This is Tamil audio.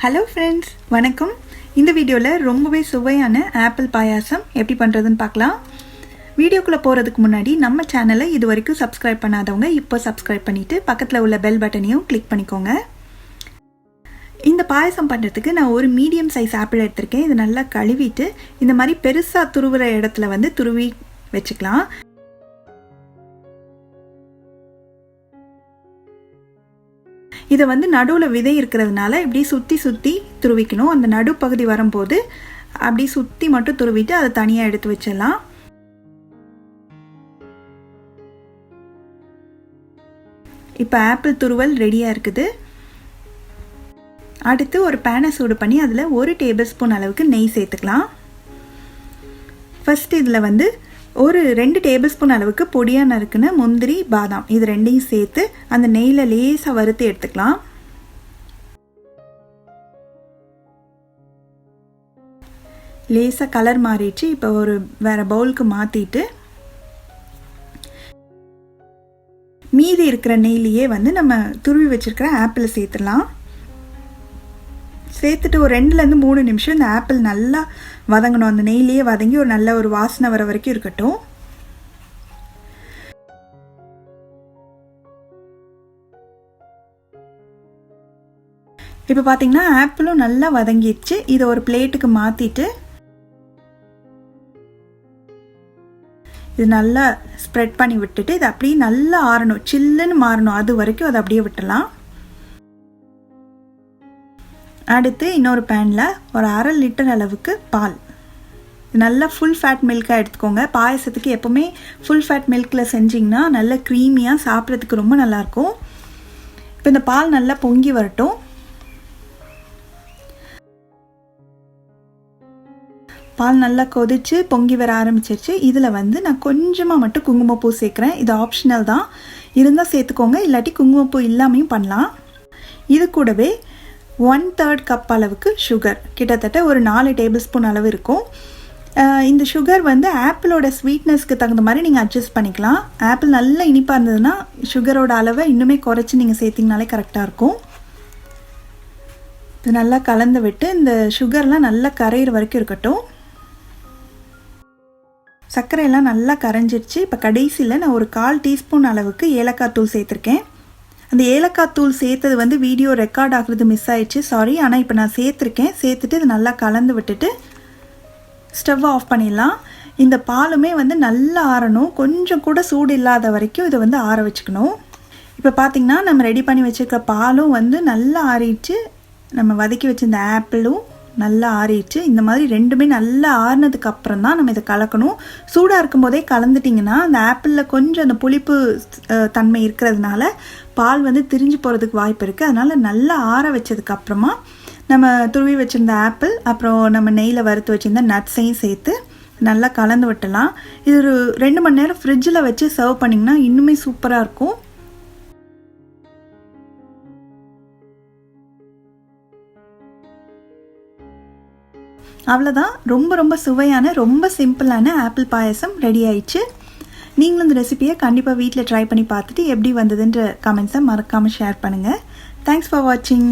ஹலோ ஃப்ரெண்ட்ஸ், வணக்கம். இந்த வீடியோவில் ரொம்பவே சுவையான ஆப்பிள் பாயாசம் எப்படி பண்ணுறதுன்னு பார்க்கலாம். வீடியோக்குள்ளே போகிறதுக்கு முன்னாடி நம்ம சேனலை இது வரைக்கும் சப்ஸ்கிரைப் பண்ணாதவங்க இப்போ சப்ஸ்கிரைப் பண்ணிவிட்டு பக்கத்தில் உள்ள பெல் பட்டனையும் கிளிக் பண்ணிக்கோங்க. இந்த பாயாசம் பண்ணுறதுக்கு நான் ஒரு மீடியம் சைஸ் ஆப்பிள் எடுத்திருக்கேன். இது நல்லா கழுவிட்டு இந்த மாதிரி பெருசாக துருவுற இடத்துல துருவி வச்சுக்கலாம். இதை நடுவில் விதை இருக்கிறதுனால இப்படி சுற்றி சுற்றி துருவிக்கணும். அந்த நடுப்பகுதி வரும்போது அப்படி சுற்றி மட்டும் துருவிட்டு அதை தனியாக எடுத்து வச்சிடலாம். இப்போ ஆப்பிள் துருவல் ரெடியாக இருக்குது. அடுத்து ஒரு பேனை சூடு பண்ணி அதில் 1 டேபிள் ஸ்பூன் அளவுக்கு நெய் சேர்த்துக்கலாம். ஃபர்ஸ்ட் இதில் ஒரு 2 டேபிள் ஸ்பூன் அளவுக்கு பொடியாக நறுக்குன முந்திரி, பாதாம் இது ரெண்டையும் சேர்த்து அந்த நெய்யில் லேசாக வறுத்து எடுத்துக்கலாம். லேசாக கலர் மாறிடுச்சு. இப்போ ஒரு வேறு பவுலுக்கு மாற்றிட்டு மீதி இருக்கிற நெய்லேயே நம்ம துருவி வச்சுருக்கிற ஆப்பிளை சேர்த்துடலாம். சேர்த்துட்டு ஒரு 2-3 நிமிஷம் இந்த ஆப்பிள் நல்லா வதங்கணும். அந்த நெய்லேயே வதங்கி ஒரு நல்ல ஒரு வாசனை வர வரைக்கும் இருக்கட்டும். இப்போ பார்த்தீங்கன்னா ஆப்பிளும் நல்லா வதங்கிடுச்சு. இதை ஒரு பிளேட்டுக்கு மாற்றிட்டு இது நல்லா ஸ்ப்ரெட் பண்ணி விட்டுட்டு இது அப்படியே நல்லா ஆறணும், சில்லுன்னு மாறணும். அது வரைக்கும் அதை அப்படியே விட்டுடலாம். அடுத்து இன்னொரு பேனில் ஒரு 1/2 லிட்டர் அளவுக்கு பால், நல்லா ஃபுல் ஃபேட் மில்காக எடுத்துக்கோங்க. பாயசத்துக்கு எப்போவுமே ஃபுல் ஃபேட் மில்கில் செஞ்சிங்கன்னா நல்ல க்ரீமியாக சாப்பிட்றதுக்கு ரொம்ப நல்லாயிருக்கும். இப்போ இந்த பால் நல்லா பொங்கி வரட்டும். பால் நல்லா கொதித்து பொங்கி வர ஆரம்பிச்சிருச்சு. இதில் நான் கொஞ்சமாக மட்டும் குங்குமப்பூ சேர்க்குறேன். இது ஆப்ஷனல் தான், இருந்தால் சேர்த்துக்கோங்க, இல்லாட்டி குங்குமப்பூ இல்லாமையும் பண்ணலாம். இது கூடவே 1/3 கப் அளவுக்கு சுகர், கிட்டத்தட்ட ஒரு 4 டேபிள் ஸ்பூன் அளவு இருக்கும். இந்த சுகர் ஆப்பிளோட ஸ்வீட்னஸ்க்கு தகுந்த மாதிரி நீங்கள் அட்ஜஸ்ட் பண்ணிக்கலாம். ஆப்பிள் நல்லா இனிப்பாக இருந்ததுன்னா சுகரோட அளவை இன்னுமே குறைச்சி நீங்கள் சேர்த்திங்கனாலே கரெக்டாக இருக்கும். இது நல்லா கலந்து விட்டு இந்த சுகர்லாம் நல்லா கரையிற வரைக்கும் இருக்கட்டும். சர்க்கரையெல்லாம் நல்லா கரைஞ்சிருச்சு. இப்போ கடைசியில் நான் ஒரு 1/4 டீஸ்பூன் அளவுக்கு ஏலக்காய் தூள் சேர்த்துருக்கேன். அந்த ஏலக்காய் தூள் சேர்த்தது வீடியோ ரெக்கார்ட் ஆகுறது மிஸ் ஆயிடுச்சு, சாரி. ஆனால் இப்போ நான் சேர்த்துருக்கேன். சேர்த்துட்டு இது நல்லா கலந்து விட்டுட்டு ஸ்டவ் ஆஃப் பண்ணிடலாம். இந்த பாலுமே நல்லா ஆறணும், கொஞ்சம் கூட சூடு இல்லாத வரைக்கும் இதை ஆற வச்சுக்கணும். இப்போ பார்த்திங்கன்னா நம்ம ரெடி பண்ணி வச்சுருக்க பாலும் நல்லா ஆறிடுச்சு. நம்ம வதக்கி வச்சுருந்த ஆப்பிளும் நல்லா ஆறிடுச்சு. இந்த மாதிரி ரெண்டுமே நல்லா ஆறினதுக்கு அப்புறம் தான் நம்ம இதை கலக்கணும். சூடாக இருக்கும் போதே கலந்துட்டிங்கன்னா அந்த ஆப்பிளில் கொஞ்சம் அந்த புளிப்பு தன்மை இருக்கிறதுனால பால் திரிஞ்சு போகிறதுக்கு வாய்ப்பு இருக்குது. அதனால் நல்லா ஆற வச்சதுக்கப்புறமா நம்ம துருவி வச்சுருந்த ஆப்பிள் அப்புறம் நம்ம நெய்யில் வறுத்து வச்சுருந்த நட்ஸையும் சேர்த்து நல்லா கலந்து விட்டலாம். இது ஒரு 2 மணி நேரம் ஃப்ரிட்ஜில் வச்சு சர்வ் பண்ணிங்கன்னா இன்னுமே சூப்பராக இருக்கும். அவ்வளோதான், ரொம்ப ரொம்ப சுவையான ரொம்ப சிம்பிளான ஆப்பிள் பாயசம் ரெடி ஆயிடுச்சு. நீங்களும் இந்த ரெசிபியை கண்டிப்பாக வீட்டில் ட்ரை பண்ணி பார்த்துட்டு எப்படி வந்ததுன்ற கமெண்ட்ஸை மறக்காமல் ஷேர் பண்ணுங்கள். தேங்க்ஸ் ஃபார் வாட்சிங்.